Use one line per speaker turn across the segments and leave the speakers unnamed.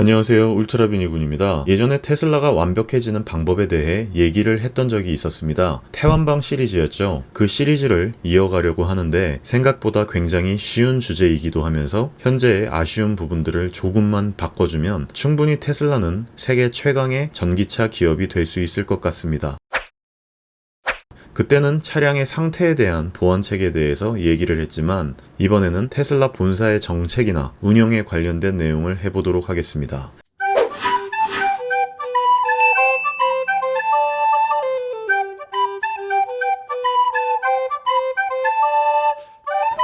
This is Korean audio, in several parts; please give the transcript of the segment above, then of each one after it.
안녕하세요, 울트라비니군입니다. 예전에 테슬라가 완벽해지는 방법에 대해 얘기를 했던 적이 있었습니다. 태완방 시리즈였죠. 그 시리즈를 이어가려고 하는데 생각보다 굉장히 쉬운 주제이기도 하면서 현재의 아쉬운 부분들을 조금만 바꿔주면 충분히 테슬라는 세계 최강의 전기차 기업이 될 수 있을 것 같습니다. 그때는 차량의 상태에 대한 보안책에 대해서 얘기를 했지만 이번에는 테슬라 본사의 정책이나 운영에 관련된 내용을 해보도록 하겠습니다.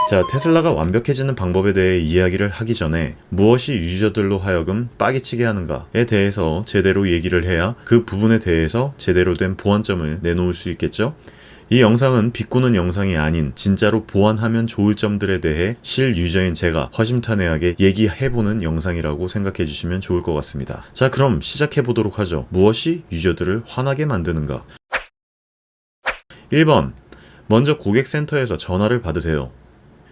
자, 테슬라가 완벽해지는 방법에 대해 이야기를 하기 전에 무엇이 유저들로 하여금 빠기치게 하는가에 대해서 제대로 얘기를 해야 그 부분에 대해서 제대로 된 보완점을 내놓을 수 있겠죠? 이 영상은 비꼬는 영상이 아닌 진짜로 보완하면 좋을 점들에 대해 실 유저인 제가 허심탄회하게 얘기해보는 영상이라고 생각해 주시면 좋을 것 같습니다. 자, 그럼 시작해보도록 하죠. 무엇이 유저들을 화나게 만드는가? 1번. 먼저 고객센터에서 전화를 받으세요.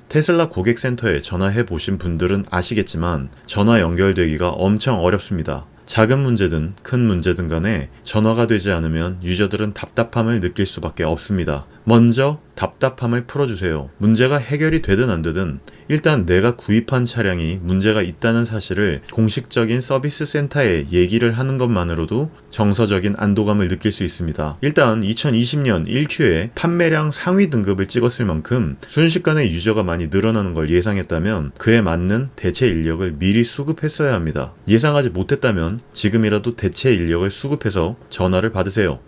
테슬라 고객센터에 전화해 보신 분들은 아시겠지만 전화 연결되기가 엄청 어렵습니다. 작은 문제든 큰 문제든 간에 전화가 되지 않으면 유저들은 답답함을 느낄 수밖에 없습니다. 먼저 답답함을 풀어주세요. 문제가 해결이 되든 안 되든 일단 내가 구입한 차량이 문제가 있다는 사실을 공식적인 서비스 센터에 얘기를 하는 것만으로도 정서적인 안도감을 느낄 수 있습니다. 일단 2020년 1Q에 판매량 상위 등급을 찍었을 만큼 순식간에 유저가 많이 늘어나는 걸 예상했다면 그에 맞는 대체 인력을 미리 수급했어야 합니다. 예상하지 못했다면 지금이라도 대체 인력을 수급해서 전화를 받으세요.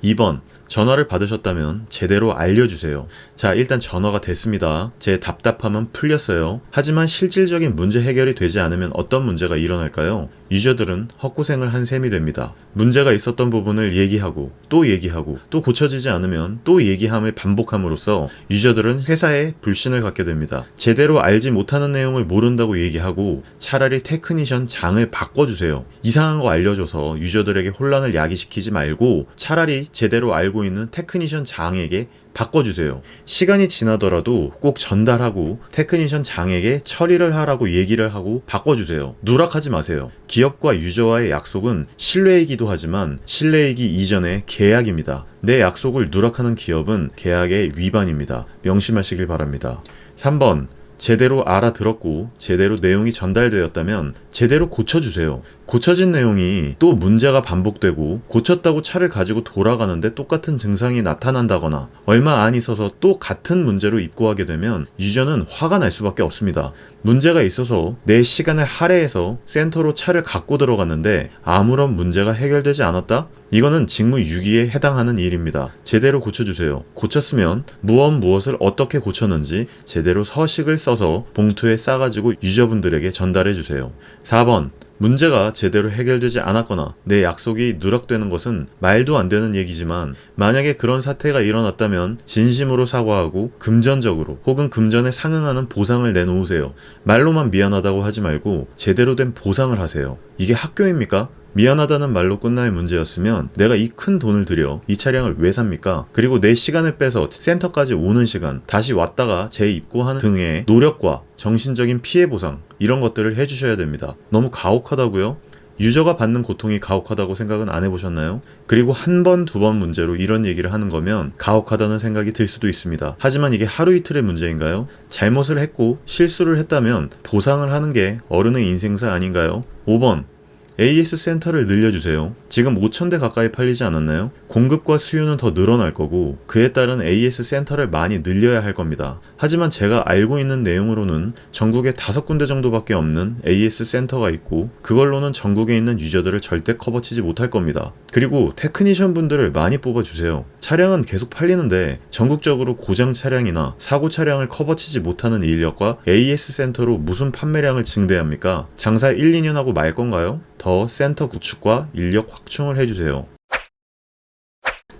2번. 전화를 받으셨다면 제대로 알려주세요. 자, 일단 전화가 됐습니다. 제 답답함은 풀렸어요. 하지만 실질적인 문제 해결이 되지 않으면 어떤 문제가 일어날까요? 유저들은 헛고생을 한 셈이 됩니다. 문제가 있었던 부분을 얘기하고 또 고쳐지지 않으면 또 얘기함을 반복함으로써 유저들은 회사에 불신을 갖게 됩니다. 제대로 알지 못하는 내용을 모른다고 얘기하고 차라리 테크니션 장을 바꿔주세요. 이상한 거 알려줘서 유저들에게 혼란을 야기시키지 말고 차라리 제대로 알고 있는 테크니션 장에게 바꿔주세요. 시간이 지나더라도 꼭 전달하고 테크니션 장에게 처리를 하라고 얘기를 하고 바꿔주세요. 누락하지 마세요. 기업과 유저와의 약속은 신뢰이기도 하지만 신뢰이기 이전의 계약입니다. 내 약속을 누락하는 기업은 계약의 위반입니다. 명심하시길 바랍니다. 3번. 제대로 알아들었고 제대로 내용이 전달되었다면 제대로 고쳐주세요. 고쳐진 내용이 또 문제가 반복되고 고쳤다고 차를 가지고 돌아가는데 똑같은 증상이 나타난다거나 얼마 안 있어서 또 같은 문제로 입고하게 되면 유저는 화가 날 수밖에 없습니다. 문제가 있어서 내 시간을 할애해서 센터로 차를 갖고 들어갔는데 아무런 문제가 해결되지 않았다? 이거는 직무유기에 해당하는 일입니다. 제대로 고쳐주세요. 고쳤으면 무엇을 어떻게 고쳤는지 제대로 서식을 써서 봉투에 싸가지고 유저분들에게 전달해주세요. 4번. 문제가 제대로 해결되지 않았거나 내 약속이 누락되는 것은 말도 안 되는 얘기지만 만약에 그런 사태가 일어났다면 진심으로 사과하고 금전적으로 혹은 금전에 상응하는 보상을 내놓으세요. 말로만 미안하다고 하지 말고 제대로 된 보상을 하세요. 이게 학교입니까? 미안하다는 말로 끝날 문제였으면 내가 이 큰 돈을 들여 이 차량을 왜 삽니까? 그리고 내 시간을 빼서 센터까지 오는 시간, 다시 왔다가 재입고하는 등의 노력과 정신적인 피해 보상 이런 것들을 해주셔야 됩니다. 너무 가혹하다고요? 유저가 받는 고통이 가혹하다고 생각은 안 해보셨나요? 그리고 한 번, 두 번 문제로 이런 얘기를 하는 거면 가혹하다는 생각이 들 수도 있습니다. 하지만 이게 하루 이틀의 문제인가요? 잘못을 했고 실수를 했다면 보상을 하는 게 어른의 인생사 아닌가요? 5번. AS 센터를 늘려주세요. 지금 5,000대 가까이 팔리지 않았나요? 공급과 수요는 더 늘어날 거고 그에 따른 AS 센터를 많이 늘려야 할 겁니다. 하지만 제가 알고 있는 내용으로는 전국에 5군데 정도밖에 없는 AS 센터가 있고 그걸로는 전국에 있는 유저들을 절대 커버치지 못할 겁니다. 그리고 테크니션 분들을 많이 뽑아주세요. 차량은 계속 팔리는데 전국적으로 고장 차량이나 사고 차량을 커버치지 못하는 인력과 AS 센터로 무슨 판매량을 증대합니까? 장사 1, 2년 하고 말 건가요? 더 센터 구축과 인력 확충을 해주세요.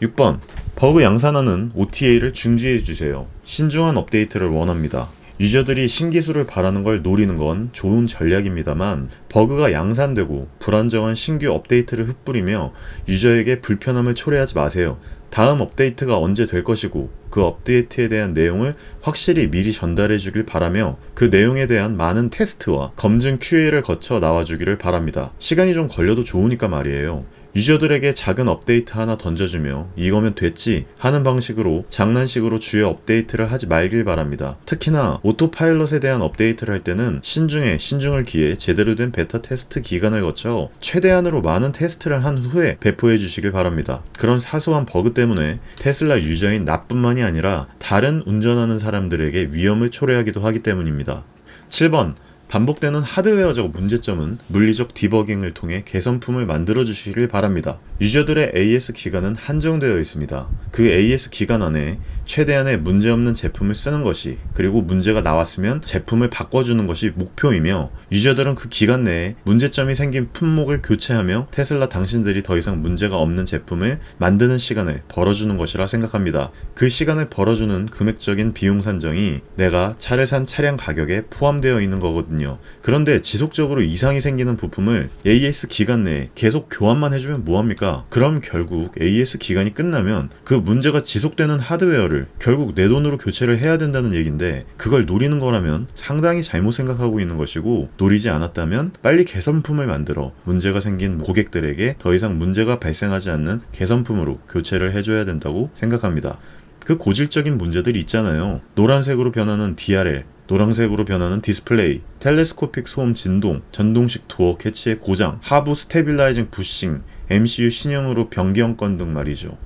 6번. 버그 양산하는 OTA를 중지해주세요. 신중한 업데이트를 원합니다. 유저들이 신기술을 바라는 걸 노리는 건 좋은 전략입니다만 버그가 양산되고 불안정한 신규 업데이트를 흩뿌리며 유저에게 불편함을 초래하지 마세요. 다음 업데이트가 언제 될 것이고 그 업데이트에 대한 내용을 확실히 미리 전달해 주길 바라며 그 내용에 대한 많은 테스트와 검증 QA를 거쳐 나와주기를 바랍니다. 시간이 좀 걸려도 좋으니까 말이에요. 유저들에게 작은 업데이트 하나 던져주며 이거면 됐지 하는 방식으로 장난식으로 주요 업데이트를 하지 말길 바랍니다. 특히나 오토파일럿에 대한 업데이트를 할 때는 신중을 기해 제대로 된 베타 테스트 기간을 거쳐 최대한으로 많은 테스트를 한 후에 배포해 주시길 바랍니다. 그런 사소한 버그 때문에 테슬라 유저인 나뿐만이 아니라 다른 운전하는 사람들에게 위험을 초래하기도 하기 때문입니다. 7번 반복되는 하드웨어적 문제점은 물리적 디버깅을 통해 개선품을 만들어 주시길 바랍니다. 유저들의 AS 기간은 한정되어 있습니다. 그 AS 기간 안에 최대한의 문제없는 제품을 쓰는 것이, 그리고 문제가 나왔으면 제품을 바꿔주는 것이 목표이며, 유저들은 그 기간 내에 문제점이 생긴 품목을 교체하며 테슬라 당신들이 더 이상 문제가 없는 제품을 만드는 시간을 벌어주는 것이라 생각합니다. 그 시간을 벌어주는 금액적인 비용 산정이 내가 차를 산 차량 가격에 포함되어 있는 거거든요. 그런데 지속적으로 이상이 생기는 부품을 AS 기간 내에 계속 교환만 해주면 뭐합니까? 그럼 결국 AS 기간이 끝나면 그 문제가 지속되는 하드웨어를 결국 내 돈으로 교체를 해야 된다는 얘긴데, 그걸 노리는 거라면 상당히 잘못 생각하고 있는 것이고, 노리지 않았다면 빨리 개선품을 만들어 문제가 생긴 고객들에게 더 이상 문제가 발생하지 않는 개선품으로 교체를 해줘야 된다고 생각합니다. 그 고질적인 문제들이 있잖아요. 노란색으로 변하는 DRL, 노란색으로 변하는 디스플레이, 텔레스코픽 소음 진동, 전동식 도어 캐치의 고장, 하부 스테빌라이징 부싱, MCU 신형으로 변경 건 등 말이죠.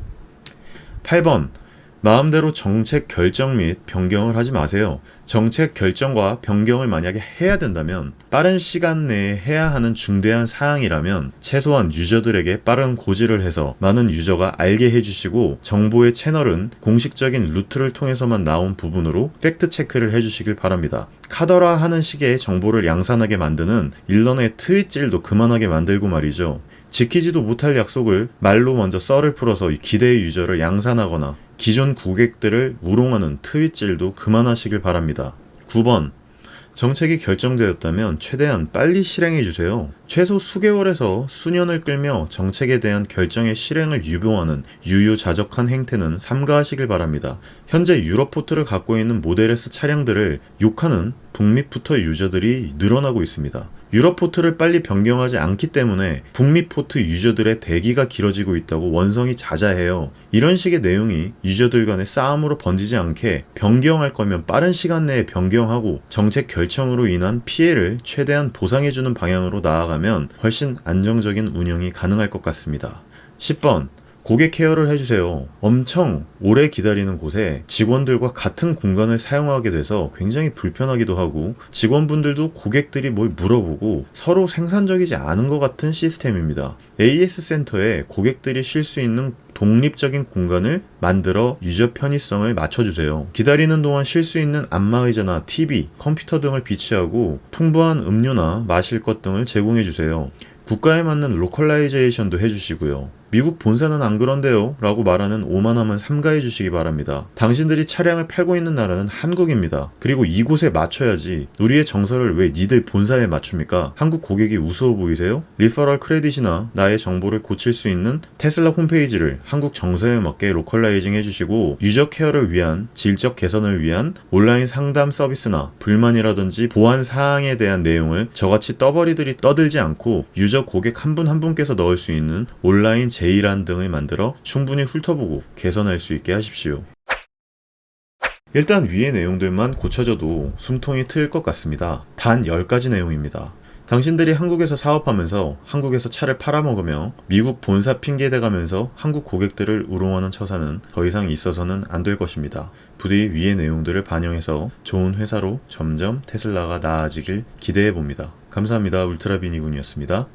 8번 마음대로 정책 결정 및 변경을 하지 마세요. 정책 결정과 변경을 만약에 해야 된다면 빠른 시간 내에 해야 하는 중대한 사항이라면 최소한 유저들에게 빠른 고지를 해서 많은 유저가 알게 해주시고, 정보의 채널은 공식적인 루트를 통해서만 나온 부분으로 팩트 체크를 해주시길 바랍니다. 카더라 하는 식의 정보를 양산하게 만드는 일런의 트윗질도 그만하게 만들고 말이죠. 지키지도 못할 약속을 말로 먼저 썰을 풀어서 기대의 유저를 양산하거나 기존 고객들을 우롱하는 트윗질도 그만하시길 바랍니다. 9번 정책이 결정되었다면 최대한 빨리 실행해주세요. 최소 수개월에서 수년을 끌며 정책에 대한 결정의 실행을 유보하는 유유자적한 행태는 삼가하시길 바랍니다. 현재 유럽포트를 갖고 있는 모델 S 차량들을 욕하는 북미포트 유저들이 늘어나고 있습니다. 유럽포트를 빨리 변경하지 않기 때문에 북미포트 유저들의 대기가 길어지고 있다고 원성이 자자해요. 이런 식의 내용이 유저들 간의 싸움으로 번지지 않게 변경할 거면 빠른 시간 내에 변경하고 정책 결정으로 인한 피해를 최대한 보상해주는 방향으로 나아가면 훨씬 안정적인 운영이 가능할 것 같습니다. 10번 고객 케어를 해주세요. 엄청 오래 기다리는 곳에 직원들과 같은 공간을 사용하게 돼서 굉장히 불편하기도 하고, 직원분들도 고객들이 뭘 물어보고 서로 생산적이지 않은 것 같은 시스템입니다. AS 센터에 고객들이 쉴 수 있는 독립적인 공간을 만들어 유저 편의성을 맞춰주세요. 기다리는 동안 쉴 수 있는 안마의자나 TV, 컴퓨터 등을 비치하고 풍부한 음료나 마실 것 등을 제공해주세요. 국가에 맞는 로컬라이제이션도 해주시고요. 미국 본사는 안 그런데요 라고 말하는 오만함은 삼가해 주시기 바랍니다. 당신들이 차량을 팔고 있는 나라는 한국입니다. 그리고 이곳에 맞춰야지 우리의 정서를 왜 니들 본사에 맞춥니까? 한국 고객이 우스워 보이세요? 리퍼럴 크레딧이나 나의 정보를 고칠 수 있는 테슬라 홈페이지를 한국 정서에 맞게 로컬라이징 해주시고, 유저 케어를 위한 질적 개선을 위한 온라인 상담 서비스나 불만이라든지 보안 사항에 대한 내용을 저같이 떠벌이들이 떠들지 않고 유저 고객 한 분 한 분께서 넣을 수 있는 온라인 제의란 등을 만들어 충분히 훑어보고 개선할 수 있게 하십시오. 일단 위의 내용들만 고쳐져도 숨통이 트일 것 같습니다. 단 10가지 내용입니다. 당신들이 한국에서 사업하면서 한국에서 차를 팔아먹으며 미국 본사 핑계대가면서 한국 고객들을 우롱하는 처사는 더 이상 있어서는 안 될 것입니다. 부디 위의 내용들을 반영해서 좋은 회사로 점점 테슬라가 나아지길 기대해봅니다. 감사합니다. 울트라비니군이었습니다.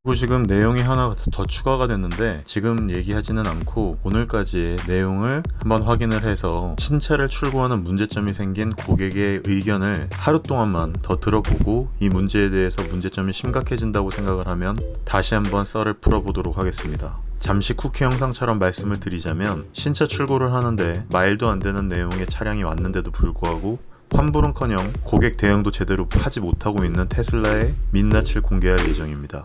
그리고 지금 내용이 하나 더 추가가 됐는데 지금 얘기하지는 않고 오늘까지의 내용을 한번 확인을 해서 신차를 출고하는 문제점이 생긴 고객의 의견을 하루 동안만 더 들어보고 이 문제에 대해서 문제점이 심각해진다고 생각을 하면 다시 한번 썰을 풀어보도록 하겠습니다. 잠시 쿠키 영상처럼 말씀을 드리자면 신차 출고를 하는데 말도 안 되는 내용의 차량이 왔는데도 불구하고 환불은커녕 고객 대응도 제대로 하지 못하고 있는 테슬라의 민낯을 공개할 예정입니다.